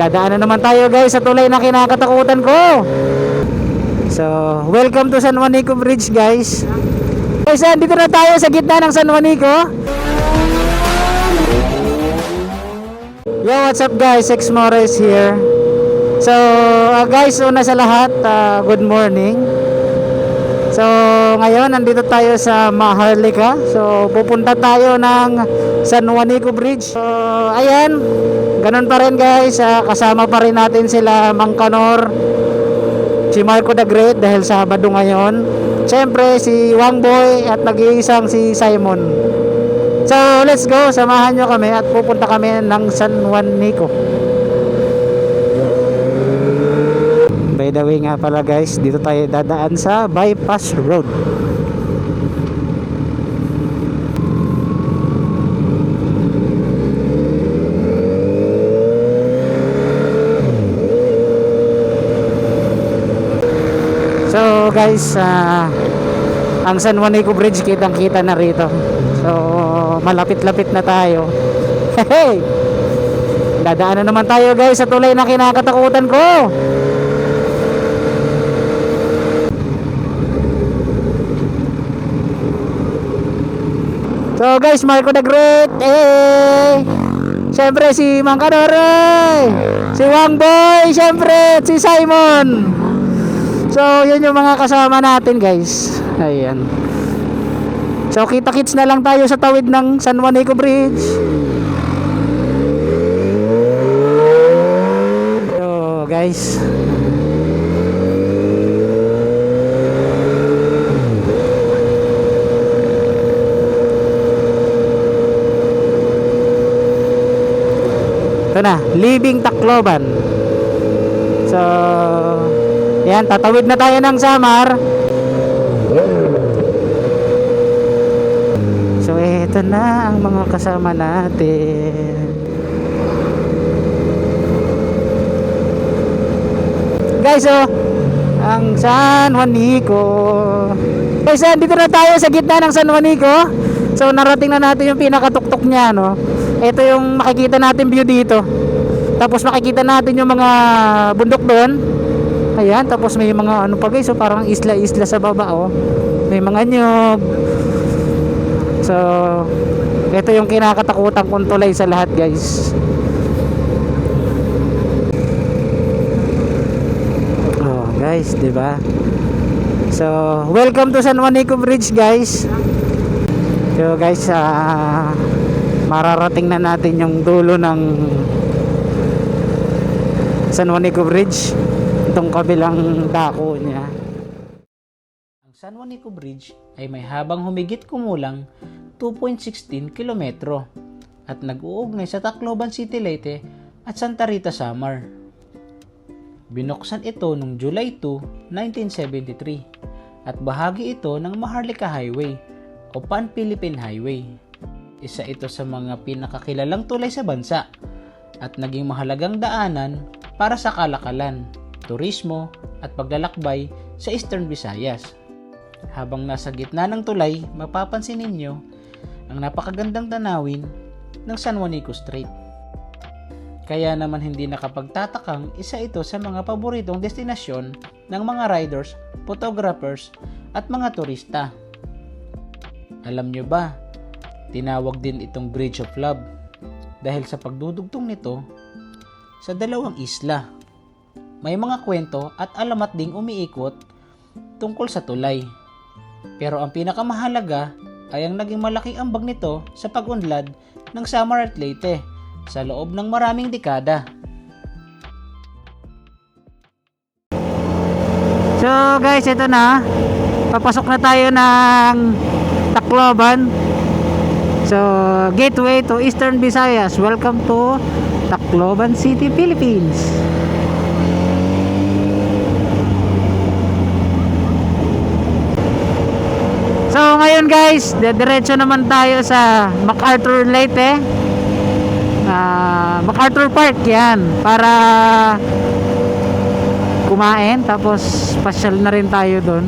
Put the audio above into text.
Dadaanan naman tayo guys sa tulay na kinakatakutan ko. So, welcome to San Juanico Bridge guys. Guys, dito na tayo sa gitna ng San Juanico. Yo, what's up guys? X Morris here. So, guys, una sa lahat, good morning. So, ngayon nandito tayo sa Maharlika. So, pupunta tayo ng San Juanico Bridge. So, ayan, ganun pa rin guys. Kasama pa rin natin sila Mang Kanor, si Marco the Great dahil Sabado ngayon. Siyempre si Wangboy at nag-iisang si Simon. So let's go, samahan nyo kami at pupunta kami ng San Juanico. By the way nga pala guys, dito tayo dadaan sa Bypass Road. So guys, ang San Juanico Bridge kitang kita na rito. So malapit-lapit na tayo. Hey! Dadaanan naman tayo guys sa tulay na kinakatakutan ko. So guys, Marco the Great, siyempre si Mang Kanor, si Wangboy, siyempre si Simon. So, yun yung mga kasama natin guys. Ayan. So, kita-kits na lang tayo sa tawid ng San Juanico Bridge. So, guys. Ito na, Leaving Tacloban. So, yan, tatawid na tayo ng Samar. So, ito na ang mga kasama natin. Guys, ang San Juanico. Guys, dito na tayo sa gitna ng San Juanico. So, narating na natin yung pinakatuktok niya, no? Ito yung makikita natin view dito. Tapos makikita natin yung mga bundok doon. Ayan, tapos may mga ano pa guys, so parang isla-isla sa baba, oh. May mga nyog. So, ito yung kinakatakutan kong tulay sa lahat, guys. Oh, guys, 'di ba? So, welcome to San Juanico Bridge, guys. So, guys, mararating na natin yung dulo ng San Juanico Bridge. Itong kabilang dako niya. Ang San Juanico Bridge ay may habang humigit kumulang 2.16 kilometro at nag-uugnay sa Tacloban City, Leyte at Santa Rita, Samar. Binuksan ito noong July 2, 1973 at bahagi ito ng Maharlika Highway o Pan-Philippine Highway. Isa ito sa mga pinakakilalang tulay sa bansa at naging mahalagang daanan para sa kalakalan, turismo at paglalakbay sa Eastern Visayas. Habang nasa gitna ng tulay, mapapansin ninyo ang napakagandang tanawin ng San Juanico Strait. Kaya naman hindi nakapagtatakang isa ito sa mga paboritong destinasyon ng mga riders, photographers at mga turista. Alam nyo ba, tinawag din itong Bridge of Love dahil sa pagdudugtong nito sa dalawang isla. May mga kwento at alamat ding umiikot tungkol sa tulay. Pero ang pinakamahalaga ay ang naging malaking ambag nito sa pag-unlad ng Samar at Leyte sa loob ng maraming dekada. So guys, ito na. Papasok na tayo ng Tacloban. So, gateway to Eastern Visayas. Welcome to Tacloban City, Philippines. So ngayon guys, diretso naman tayo sa MacArthur, Leyte. MacArthur Park yan, para kumain tapos pasyal na rin tayo doon.